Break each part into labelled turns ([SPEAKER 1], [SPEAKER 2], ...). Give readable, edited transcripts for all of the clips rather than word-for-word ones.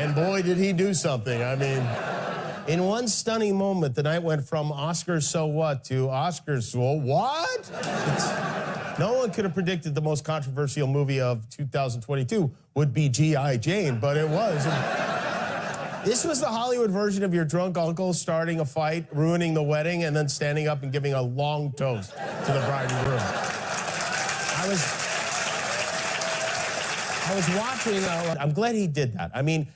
[SPEAKER 1] And boy, did he do something. I mean, in one stunning moment, the night went from Oscars so what to Oscars so what? No one could have predicted the most controversial movie of 2022 would be G.I. Jane, but it was. This was the Hollywood version of your drunk uncle starting a fight, ruining the wedding, and then standing up and giving a long toast to the bride and groom. I was watching, I'm glad he did that. I mean,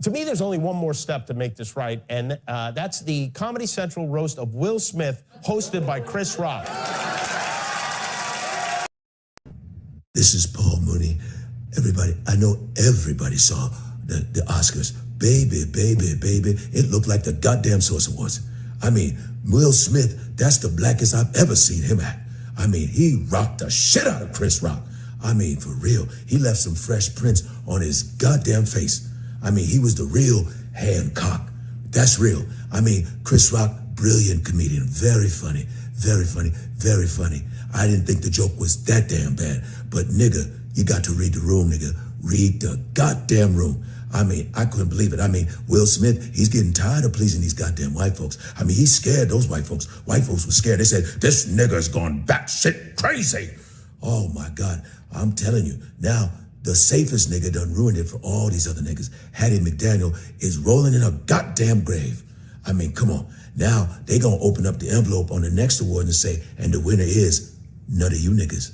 [SPEAKER 1] to me, there's only one more step to make this right, and that's the Comedy Central roast of Will Smith, hosted by Chris Rock.
[SPEAKER 2] This is Paul Mooney. Everybody, I know everybody saw the Oscars. Baby, baby, baby, it looked like the goddamn Source Awards. I mean, Will Smith, that's the blackest I've ever seen him at. I mean, he rocked the shit out of Chris Rock. I mean, for real, he left some fresh prints on his goddamn face. I mean, he was the real Hancock. That's real. I mean, Chris Rock, brilliant comedian, very funny, very funny, very funny. I didn't think the joke was that damn bad, but nigga, you got to read the room, nigga. Read the goddamn room. I mean, I couldn't believe it. I mean, Will Smith, he's getting tired of pleasing these goddamn white folks. I mean, he's scared, those white folks. White folks were scared. They said, this nigga's gone batshit crazy. Oh my God, I'm telling you. Now, the safest nigga done ruined it for all these other niggas. Hattie McDaniel is rolling in a goddamn grave. I mean, come on. Now, they gonna open up the envelope on the next award and say, and the winner is none of you niggas.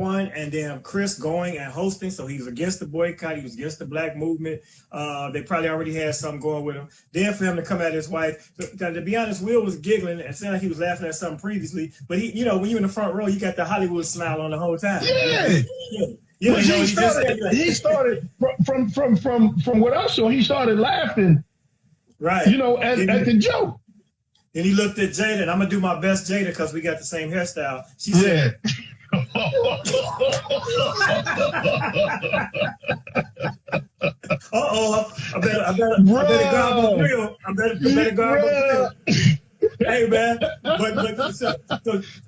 [SPEAKER 3] And then Chris going and hosting, so he was against the boycott, he was against the black movement. They probably already had something going with him. Then for him to come at his wife, to be honest, Will was giggling and sounded like he was laughing at something previously. But he, you know, when you're in the front row, you got the Hollywood smile on the whole time.
[SPEAKER 4] Yeah. You know, he started from what I saw, he started laughing.
[SPEAKER 3] Right.
[SPEAKER 4] You know, at the joke.
[SPEAKER 3] And he looked at Jada, and I'm gonna do my best, Jada, because we got the same hairstyle. She said, I better grab my grill. I better grab my grill. Hey man, but so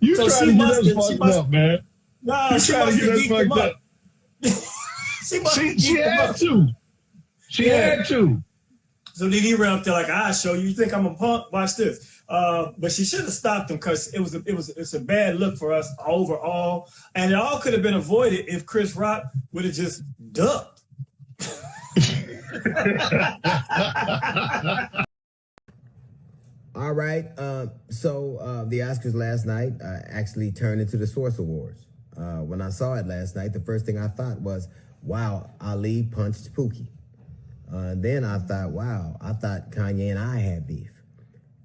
[SPEAKER 3] she must up, man. No, she must have geeked him up. She
[SPEAKER 4] had to. She had to.
[SPEAKER 3] So then he ran up there like, "I show you. You think I'm a punk? Watch this." But she should have stopped him because it's a bad look for us overall, and it all could have been avoided if Chris Rock would have just ducked.
[SPEAKER 5] All right, so the Oscars last night actually turned into the Source Awards. When I saw it last night, the first thing I thought was, wow, Ali punched Pookie. Then I thought, wow, I thought Kanye and I had beef.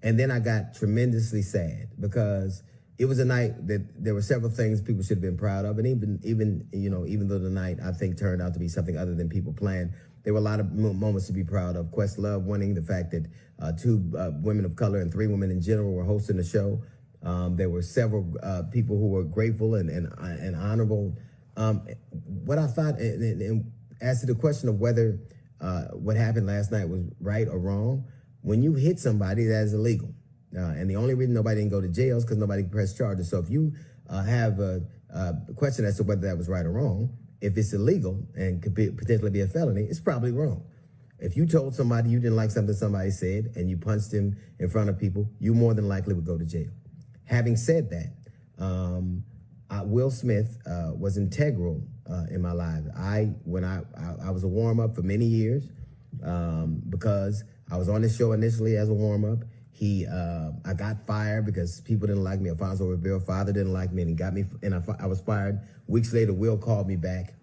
[SPEAKER 5] And then I got tremendously sad because it was a night that there were several things people should have been proud of. And even though the night I think turned out to be something other than people planned, there were a lot of moments to be proud of. Questlove winning, the fact that two women of color and three women in general were hosting the show. There were several people who were grateful and honorable. What I thought, and as to the question of whether what happened last night was right or wrong, when you hit somebody, that is illegal. And the only reason nobody didn't go to jail is because nobody pressed charges. So if you have a question as to whether that was right or wrong, if it's illegal and could potentially be a felony, it's probably wrong. If you told somebody you didn't like something somebody said and you punched him in front of people, you more than likely would go to jail. Having said that, Will Smith was integral in my life. When I was a warm-up for many years because I was on this show initially as a warm-up. I got fired because people didn't like me. Alfonso Rivera's father didn't like me, and he got me. And I was fired. Weeks later, Will called me back,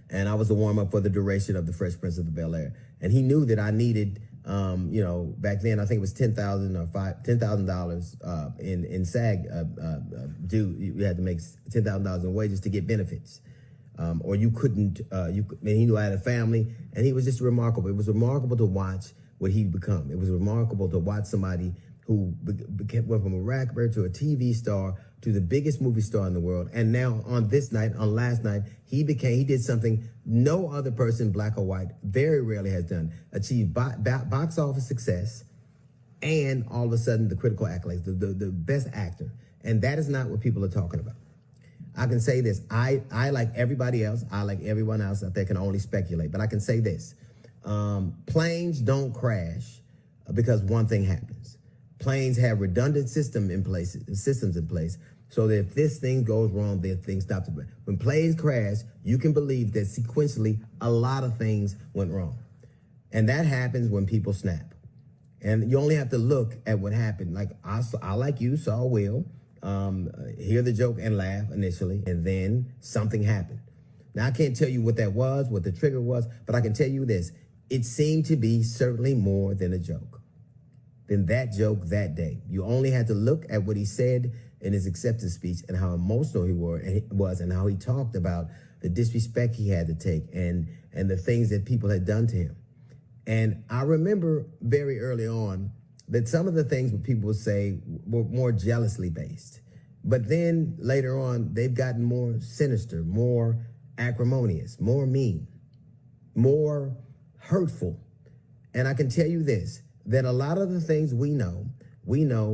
[SPEAKER 5] and I was a warm-up for the duration of the Fresh Prince of the Bel-Air. And he knew that I needed, back then I think it was $10,000 in SAG due. You had to make $10,000 in wages to get benefits. Or you couldn't, and he knew I had a family, and he was just remarkable. It was remarkable to watch what he'd become. It was remarkable to watch somebody who went from a rapper to a TV star to the biggest movie star in the world. And now on last night, he did something no other person, black or white, very rarely has done. Achieved box office success and all of a sudden the critical accolades, the best actor. And that is not what people are talking about. I can say this. I like everybody else, I like everyone else out there can only speculate, but I can say this. Planes don't crash because one thing happens. Planes have redundant systems in place, so that if this thing goes wrong, then things stop. When planes crash, you can believe that sequentially a lot of things went wrong. And that happens when people snap. And you only have to look at what happened. Like I like you, saw Will, hear the joke and laugh initially, and then something happened. Now, I can't tell you what that was, what the trigger was, but I can tell you this. It seemed to be certainly more than a joke, than that joke that day. You only had to look at what he said in his acceptance speech and how emotional he was and how he talked about the disrespect he had to take and the things that people had done to him. And I remember very early on that some of the things that people would say were more jealously based. But then later on, they've gotten more sinister, more acrimonious, more mean, more hurtful. And I can tell you this, that a lot of the things we know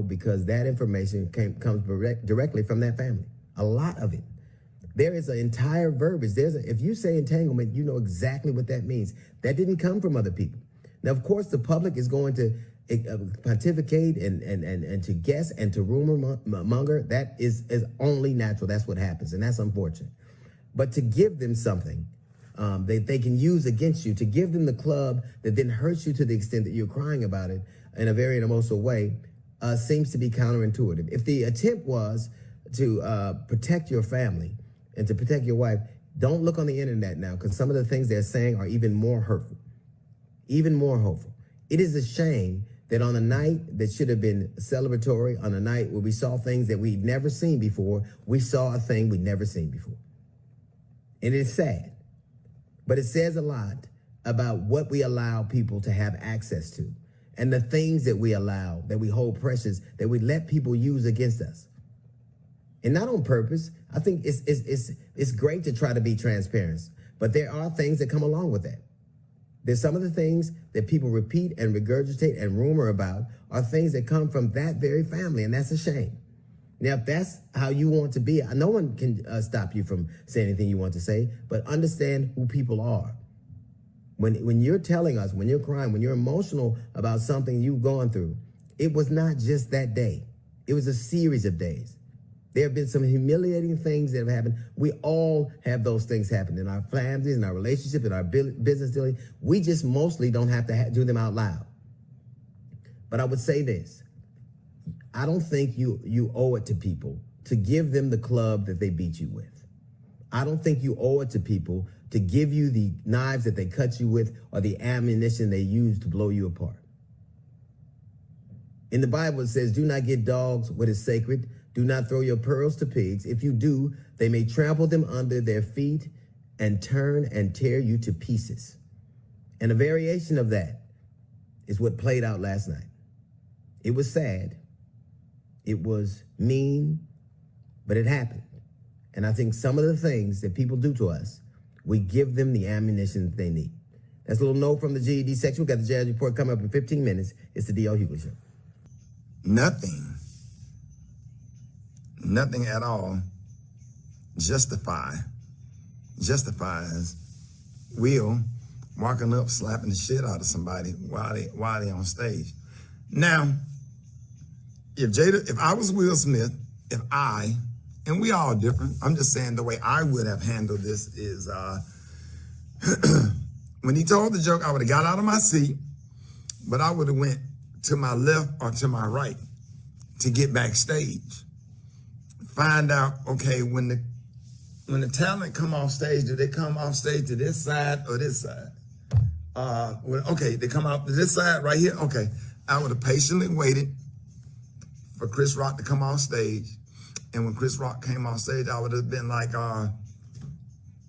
[SPEAKER 5] because that information comes directly from that family. A lot of it. There is an entire verbiage. If you say entanglement, you know exactly what that means. That didn't come from other people. Now, of course, the public is going to pontificate and to guess and to rumor monger. That is only natural. That's what happens, and that's unfortunate. But to give them something that they can use against you, to give them the club that then hurts you to the extent that you're crying about it in a very emotional way, seems to be counterintuitive. If the attempt was to protect your family and to protect your wife, don't look on the internet now, because some of the things they're saying are even more hurtful, even more hurtful. It is a shame that on a night that should have been celebratory, on a night where we saw things that we'd never seen before, we saw a thing we'd never seen before. And it's sad, but it says a lot about what we allow people to have access to and the things that we allow, that we hold precious, that we let people use against us. And not on purpose. I think it's great to try to be transparent, but there are things that come along with that. There's some of the things that people repeat and regurgitate and rumor about are things that come from that very family, and that's a shame. Now, if that's how you want to be, no one can stop you from saying anything you want to say, but understand who people are. When you're telling us, when you're crying, when you're emotional about something you've gone through, it was not just that day. It was a series of days. There have been some humiliating things that have happened. We all have those things happen in our families, in our relationships, in our business dealing. We just mostly don't have to do them out loud. But I would say this. I don't think you owe it to people to give them the club that they beat you with. I don't think you owe it to people to give you the knives that they cut you with or the ammunition they use to blow you apart. In the Bible, it says, do not give dogs what is sacred. Do not throw your pearls to pigs. If you do, they may trample them under their feet and turn and tear you to pieces. And a variation of that is what played out last night. It was sad. It was mean, but it happened. And I think some of the things that people do to us, we give them the ammunition that they need. That's a little note from the GED section. We've got the Jazz Report coming up in 15 minutes. It's the D.L. Hughley Show.
[SPEAKER 6] Nothing at all justifies Will walking up, slapping the shit out of somebody while they on stage. Now, if I was Will Smith, and we all different, I'm just saying the way I would have handled this is, when he told the joke, I would have got out of my seat, but I would have went to my left or to my right to get backstage. Find out, okay, when the talent come off stage, do they come off stage to this side or this side? Okay, they come out to this side right here. Okay, I would have patiently waited for Chris Rock to come off stage. And when Chris Rock came off stage, I would have been like,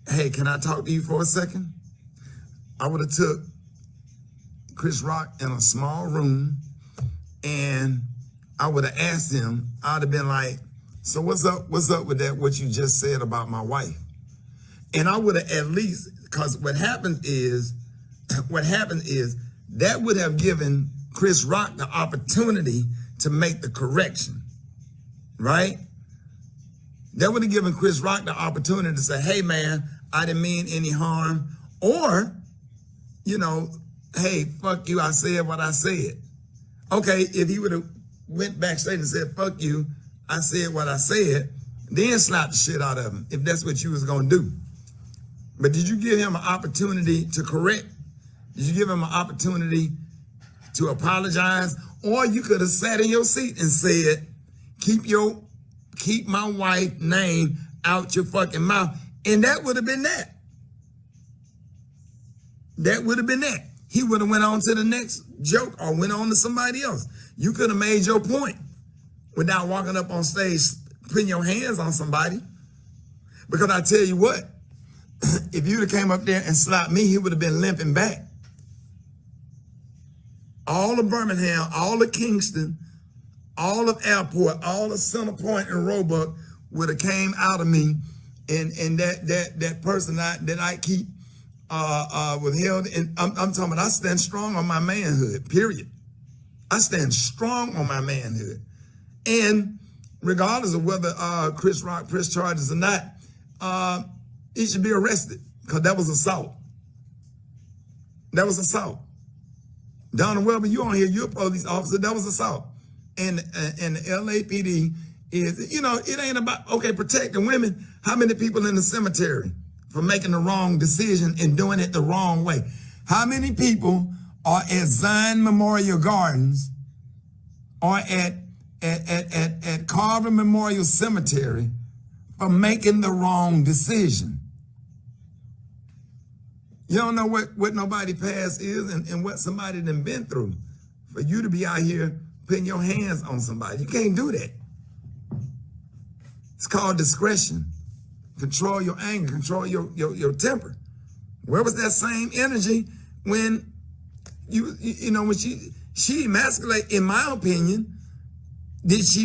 [SPEAKER 6] hey, can I talk to you for a second? I would have took Chris Rock in a small room and I would have asked him, I'd have been like, so what's up with that, what you just said about my wife? And I would have at least, because what happened is that would have given Chris Rock the opportunity to make the correction, right? That would have given Chris Rock the opportunity to say, hey, man, I didn't mean any harm. Or, you know, hey, fuck you, I said what I said. Okay, if he would have went backstage and said, fuck you, I said what I said, then slap the shit out of him, if that's what you was gonna do. But did you give him an opportunity to correct? Did you give him an opportunity to apologize? Or you could have sat in your seat and said, keep my wife's name out your fucking mouth. And that would have been that. That would have been that. He would have went on to the next joke or went on to somebody else. You could have made your point without walking up on stage, putting your hands on somebody. Because I tell you what, if you'd have came up there and slapped me, he would have been limping back. All of Birmingham, all of Kingston, all of Airport, all of Center Point and Roebuck would have came out of me, and that person that I keep withheld. And I'm talking about I stand strong on my manhood, period. I stand strong on my manhood. And regardless of whether Chris Rock pressed charges or not, he should be arrested because that was assault. That was assault. Donald Welber, you on here, you're a police officer, that was assault. And the LAPD is, you know, it ain't about, okay, protecting women. How many people in the cemetery for making the wrong decision and doing it the wrong way? How many people are at Zion Memorial Gardens or at Carver Memorial Cemetery for making the wrong decision? You don't know what nobody past is and what somebody done been through for you to be out here putting your hands on somebody. You can't do that. It's called discretion. Control your anger, control your temper. Where was that same energy when you know, when she emasculate, in my opinion, did she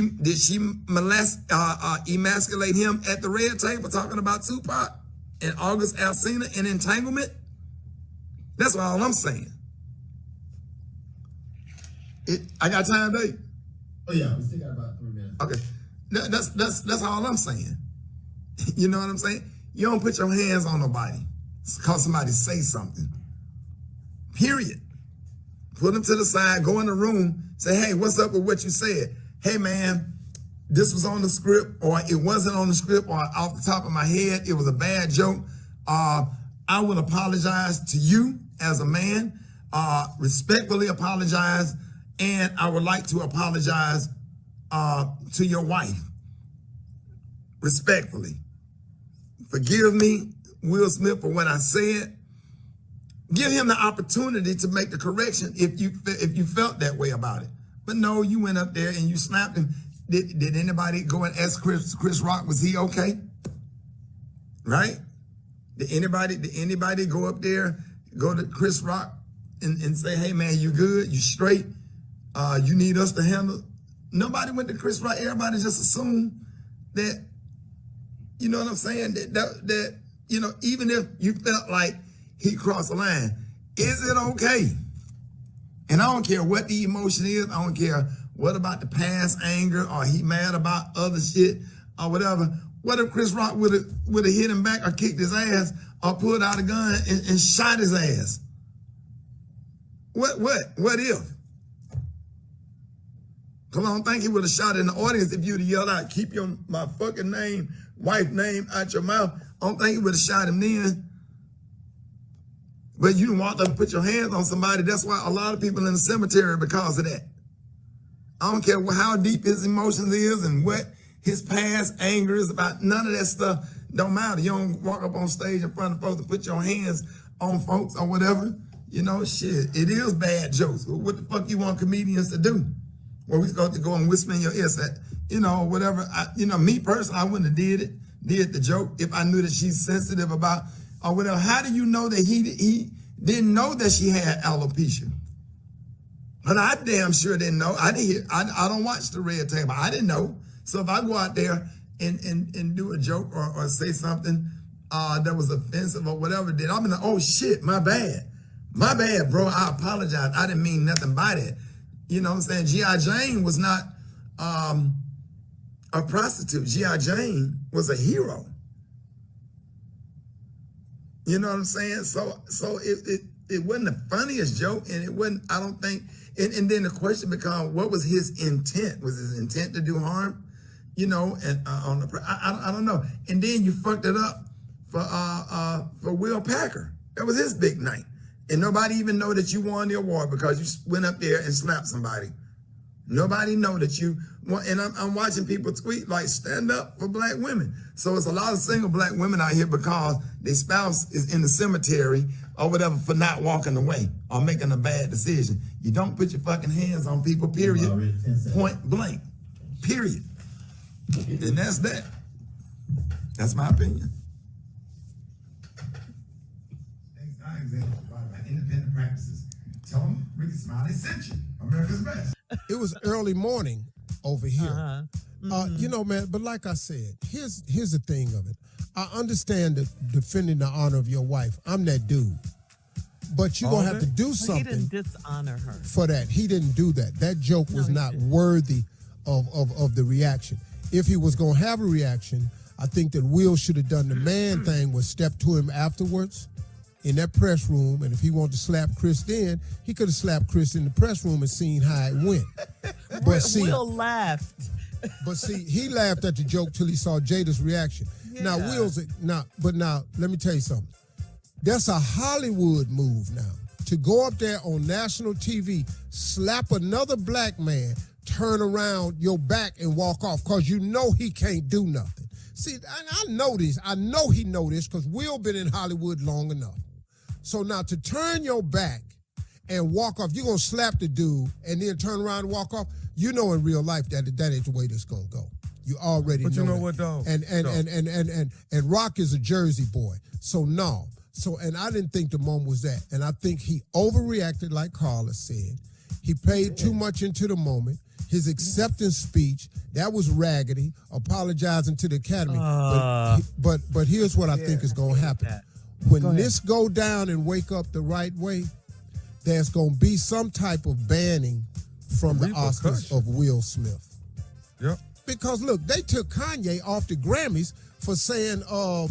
[SPEAKER 6] emasculate him at the red table talking about Tupac and August Alsina and entanglement? That's all I'm saying. I got time, Dave?
[SPEAKER 5] Oh yeah, we still got about 3 minutes.
[SPEAKER 6] Okay, that's all I'm saying. You know what I'm saying? You don't put your hands on nobody because somebody say something. Period. Put them to the side, go in the room, say, hey, what's up with what you said? Hey man, this was on the script, or it wasn't on the script, or off the top of my head, it was a bad joke. I would apologize to you as a man, respectfully apologize, and I would like to apologize to your wife, respectfully. Forgive me, Will Smith, for what I said. Give him the opportunity to make the correction if you felt that way about it. But no, you went up there and you snapped him. Did anybody go and ask Chris Rock, was he okay? Right? Did anybody go up there, go to Chris Rock and say, hey man, you good? You straight? You need us to handle? Nobody went to Chris Rock. Everybody just assumed that, you know what I'm saying? That you know, even if you felt like he crossed the line, is it okay? And I don't care what the emotion is. I don't care what about the past anger or he mad about other shit or whatever. What if Chris Rock would have hit him back or kicked his ass or pulled out a gun and shot his ass? What if? Because I don't think he would have shot in the audience if you'd have yelled out, keep my fucking name, wife name out your mouth. I don't think he would have shot him then. But you walked up and put your hands on somebody. That's why a lot of people in the cemetery because of that. I don't care how deep his emotions is and what his past anger is about. None of that stuff don't matter. You don't walk up on stage in front of folks and put your hands on folks or whatever. You know, shit, it is bad jokes. What the fuck you want comedians to do? Well, we got to go and whisper in your ear, say, you know, whatever. Me personally, I wouldn't have did the joke if I knew that she's sensitive about or whatever. How do you know that he didn't know that she had alopecia? But I damn sure didn't know. I don't watch the red table. I didn't know. So if I go out there and do a joke or say something that was offensive or whatever, then I'm like, oh shit, my bad. My bad, bro. I apologize. I didn't mean nothing by that. You know what I'm saying? G.I. Jane was not a prostitute. G.I. Jane was a hero. You know what I'm saying? So it wasn't the funniest joke, and it wasn't, I don't think, and then the question becomes, what was his intent? Was his intent to do harm? You know, and on the, I don't know. And then you fucked it up for Will Packer. That was his big night. And nobody even know that you won the award because you went up there and slapped somebody. Nobody know that you won. And I'm watching people tweet like, stand up for black women. So it's a lot of single black women out here because their spouse is in the cemetery or whatever for not walking away or making a bad decision. You don't put your fucking hands on people, period. Point blank, period. And that's that. That's my opinion. Independent practices. Tell them Ricky Smiley sent you. America's best.
[SPEAKER 7] It was early morning over here. You know, man, but like I said, here's the thing of it. I understand that defending the honor of your wife. I'm that dude. But you're going to have to do something.
[SPEAKER 8] He didn't dishonor her.
[SPEAKER 7] For that. He didn't do that. That joke was not worthy of the reaction. If he was going to have a reaction, I think that Will should have done the man thing, was step to him afterwards in that press room, and if he wanted to slap Chris then, he could have slapped Chris in the press room and seen how it went. But see,
[SPEAKER 8] Will laughed.
[SPEAKER 7] But see, he laughed at the joke till he saw Jada's reaction. Yeah. Now, let me tell you something. That's a Hollywood move now. To go up there on national TV, slap another black man, turn around your back and walk off, because you know he can't do nothing. See, I know this. I know he know this because Will been in Hollywood long enough. So now to turn your back and walk off, you're going to slap the dude and then turn around and walk off. You know in real life that ain't the way this going to go. You already know.
[SPEAKER 1] But you know
[SPEAKER 7] that.
[SPEAKER 1] what, though?
[SPEAKER 7] And Rock is a Jersey boy. So no. So, and I didn't think the moment was that. And I think he overreacted, like Carla said. He paid too much into the moment. His acceptance speech, that was raggedy, apologizing to the Academy. But here's what I think is going to happen. When this go down and wake up the right way, there's going to be some type of banning from the Oscars of Will Smith.
[SPEAKER 1] Yep.
[SPEAKER 7] Because, look, they took Kanye off the Grammys for saying
[SPEAKER 8] a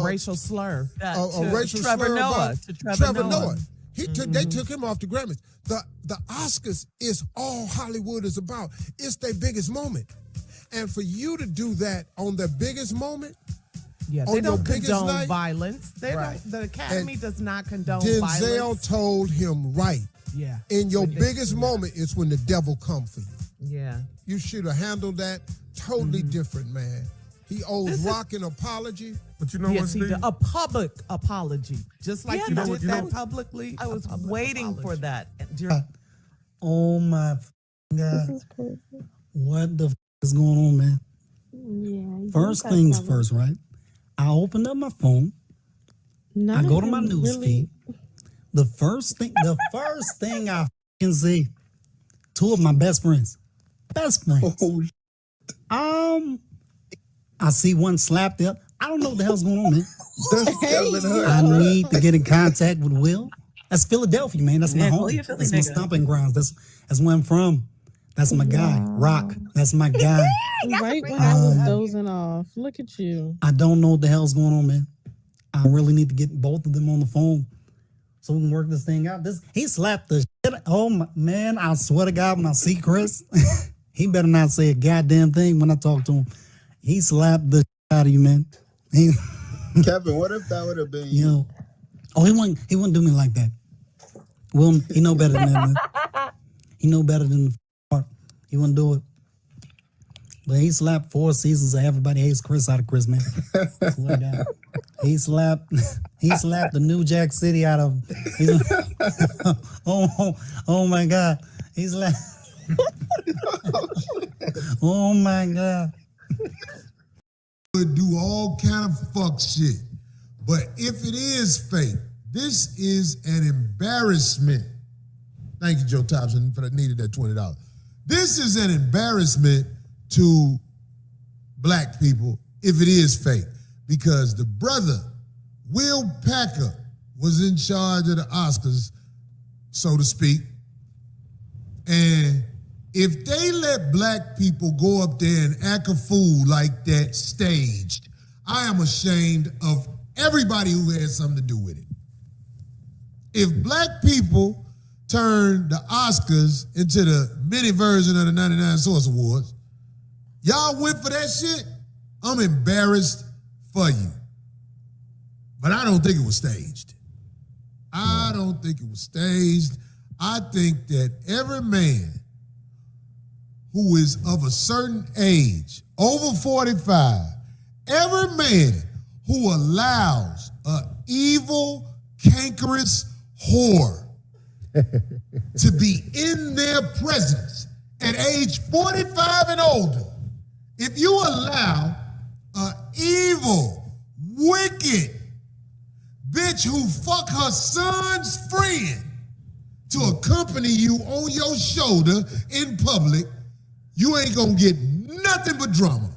[SPEAKER 8] racial slur.
[SPEAKER 7] A racial
[SPEAKER 8] Trevor
[SPEAKER 7] slur
[SPEAKER 8] Noah.
[SPEAKER 7] about Trevor Noah. They took him off the Grammys. The Oscars is all Hollywood is about. It's their biggest moment. And for you to do that on their biggest moment,
[SPEAKER 8] they don't condone
[SPEAKER 7] night,
[SPEAKER 8] violence. The Academy does not condone violence.
[SPEAKER 7] Denzel told him right.
[SPEAKER 8] Yeah.
[SPEAKER 7] In your biggest moment is when the devil come for you.
[SPEAKER 8] Yeah.
[SPEAKER 7] You should have handled that totally different, man. He owes Rock an apology.
[SPEAKER 1] But you know what, Steve?
[SPEAKER 8] A public apology. Just like you did that publicly. I was waiting for that.
[SPEAKER 9] Oh my God.
[SPEAKER 10] This is crazy.
[SPEAKER 9] What the is going on, man?
[SPEAKER 10] Yeah.
[SPEAKER 9] First things first, right? I opened up my phone. I go to my news feed. The first thing I can see, two of my best friends. I see one slapped up. I don't know what the hell's going on, man. I need to get in contact with Will. That's Philadelphia, man. That's my home. That's my stomping grounds. That's where I'm from. That's my guy. Rock. That's my guy.
[SPEAKER 10] Right when I was dozing off. Look at you.
[SPEAKER 9] I don't know what the hell's going on, man. I really need to get both of them on the phone so we can work this thing out. He slapped the shit. Oh, my, man, I swear to God, when I see Chris, he better not say a goddamn thing when I talk to him. He slapped the shit out of you, man.
[SPEAKER 11] Kevin, what if that would have been you?
[SPEAKER 9] Know, he wouldn't do me like that. Well, he know better than that, man. He know better than the Hart. He wouldn't do it. But he slapped 4 seasons of Everybody Hates Chris out of Chris, man. He slapped the New Jack City out of him. Oh my God. He slapped. Oh my God.
[SPEAKER 12] Would do all kind of fuck shit. But if it is fake, this is an embarrassment. Thank you, Joe Thompson, for that needed that $20. This is an embarrassment to black people if it is fake, because the brother, Will Packer, was in charge of the Oscars, so to speak, and if they let black people go up there and act a fool like that staged, I am ashamed of everybody who had something to do with it. If black people turn the Oscars into the mini version of the 99 Source Awards, y'all went for that shit, I'm embarrassed for you. But I don't think it was staged. I don't think it was staged. I think that every man who is of a certain age, over 45, every man who allows an evil, cankerous whore to be in their presence at age 45 and older, if you allow an evil, wicked bitch who fuck her son's friend to accompany you on your shoulder in public, you ain't gonna get nothing but drama.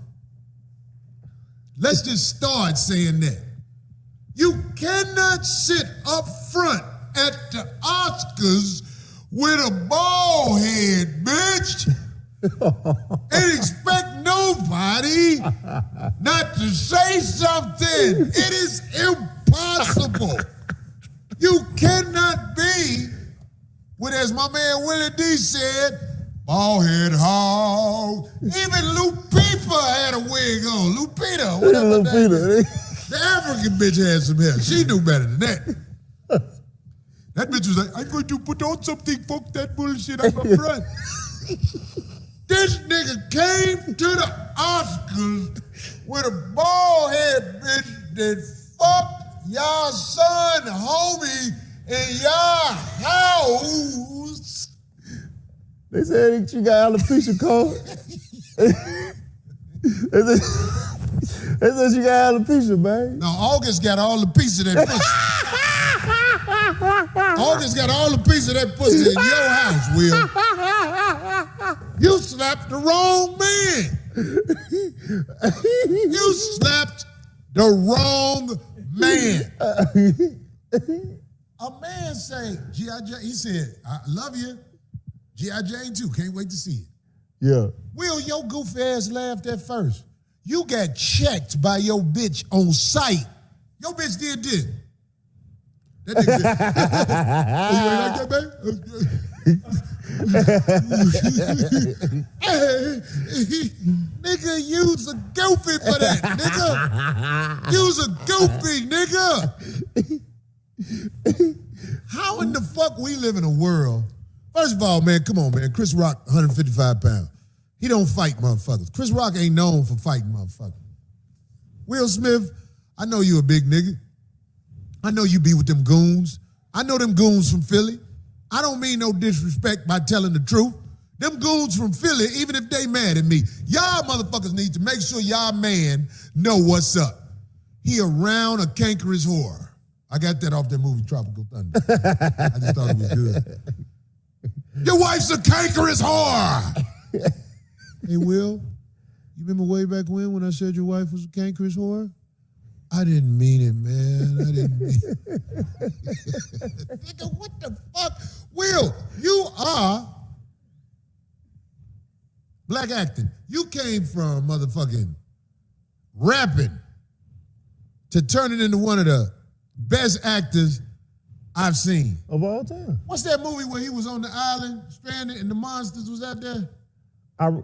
[SPEAKER 12] Let's just start saying that. You cannot sit up front at the Oscars with a bald head, bitch, and expect nobody not to say something. It is impossible. You cannot be, what as my man Willie D said, bald head hog. Even Lupita had a wig on. Lupita, whatever that. The African bitch had some hair. She knew better than that. That bitch was like, I'm going to put on something, fuck that bullshit up front. This nigga came to the Oscars with a bald head bitch that fucked y'all son, homie, in y'all house.
[SPEAKER 13] They said she got alopecia, Cole. They said she got alopecia, man.
[SPEAKER 12] No, August got all the pieces of that pussy. August got all the pieces of that pussy in your house, Will. You slapped the wrong man. You slapped the wrong man. A man say, G.I. Jane, he said, I love you. G.I. Jane too, can't wait to see it.
[SPEAKER 13] Yeah.
[SPEAKER 12] Will, your goofy ass laughed at first. You got checked by your bitch on sight. Your bitch did this. That nigga did. You ain't like that, babe? Nigga, you's a goofy for that, nigga. You's a goofy, nigga. How in the fuck we live in a world? First of all, man, come on, man. Chris Rock, 155 pounds. He don't fight motherfuckers. Chris Rock ain't known for fighting motherfuckers. Will Smith, I know you a big nigga. I know you be with them goons. I know them goons from Philly. I don't mean no disrespect by telling the truth. Them goons from Philly, even if they mad at me, y'all motherfuckers need to make sure y'all man know what's up. He around a cankerous whore. I got that off that movie Tropical Thunder. I just thought it was good. Your wife's a cankerous whore. Hey, Will, you remember way back when I said your wife was a cankerous whore? I didn't mean it, man. I didn't mean it. Nigga, what the fuck? Will, you are black acting. You came from motherfucking rapping to turning into one of the best actors I've seen.
[SPEAKER 13] Of all time.
[SPEAKER 12] What's that movie where he was on the island, stranded, and the monsters was out there?
[SPEAKER 13] I Am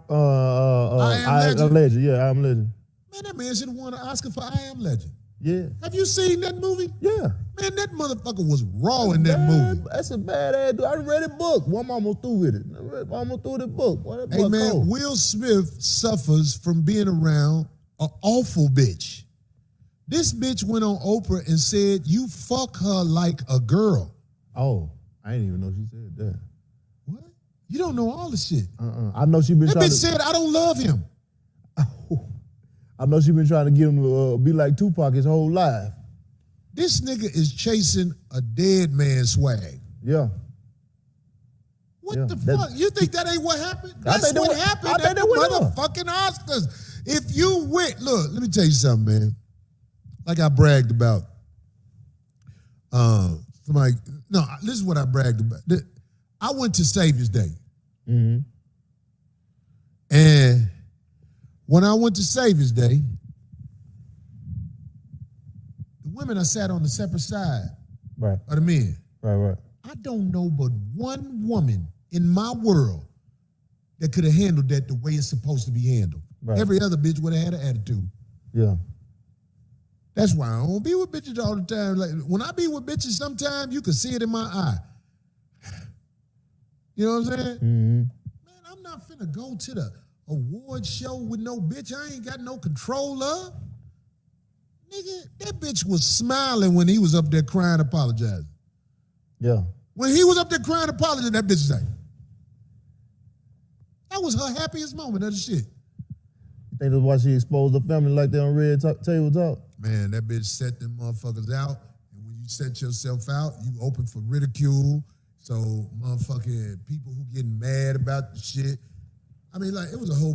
[SPEAKER 13] Legend. Yeah, I Am Legend.
[SPEAKER 12] Man, that man should have won an Oscar for I Am Legend.
[SPEAKER 13] Yeah.
[SPEAKER 12] Have you seen that movie?
[SPEAKER 13] Yeah.
[SPEAKER 12] Man, that motherfucker was raw in that movie.
[SPEAKER 13] That's a bad ass dude. I read a book. Well, I'm almost through with it. I'm almost through the book.
[SPEAKER 12] Hey, man, cold. Will Smith suffers from being around an awful bitch. This bitch went on Oprah and said, you fuck her like a girl.
[SPEAKER 13] Oh, I didn't even know she said that.
[SPEAKER 12] What? You don't know all the shit.
[SPEAKER 13] I know she been
[SPEAKER 12] that
[SPEAKER 13] trying
[SPEAKER 12] bitch said, I don't love him.
[SPEAKER 13] I know she been trying to get him to be like Tupac his whole life.
[SPEAKER 12] This nigga is chasing a dead man's swag.
[SPEAKER 13] Yeah.
[SPEAKER 12] What the fuck? You think that ain't what happened? That's what happened at the motherfucking Oscars. If you went, look, let me tell you something, man. Like I bragged about. This is what I bragged about. I went to Savior's Day.
[SPEAKER 13] Mm-hmm.
[SPEAKER 12] When I went to Savior's Day, the women are sat on the separate side
[SPEAKER 13] Right.
[SPEAKER 12] of the men.
[SPEAKER 13] Right.
[SPEAKER 12] I don't know but one woman in my world that could have handled that the way it's supposed to be handled.
[SPEAKER 13] Right.
[SPEAKER 12] Every other bitch would have had an attitude.
[SPEAKER 13] Yeah.
[SPEAKER 12] That's why I don't be with bitches all the time. Like when I be with bitches, sometimes you can see it in my eye. You know what I'm saying?
[SPEAKER 13] Mm-hmm.
[SPEAKER 12] Man, I'm not finna go to the award show with no bitch I ain't got no control of. Nigga, that bitch was smiling when he was up there crying, apologizing.
[SPEAKER 13] Yeah.
[SPEAKER 12] When he was up there crying, apologizing, that bitch was like, that was her happiest moment of the shit.
[SPEAKER 13] You think that's why she exposed the family like that on Red Table Talk?
[SPEAKER 12] Man, that bitch set them motherfuckers out. And when you set yourself out, you open for ridicule. So motherfucking people who getting mad about the shit. I mean, like, it was a whole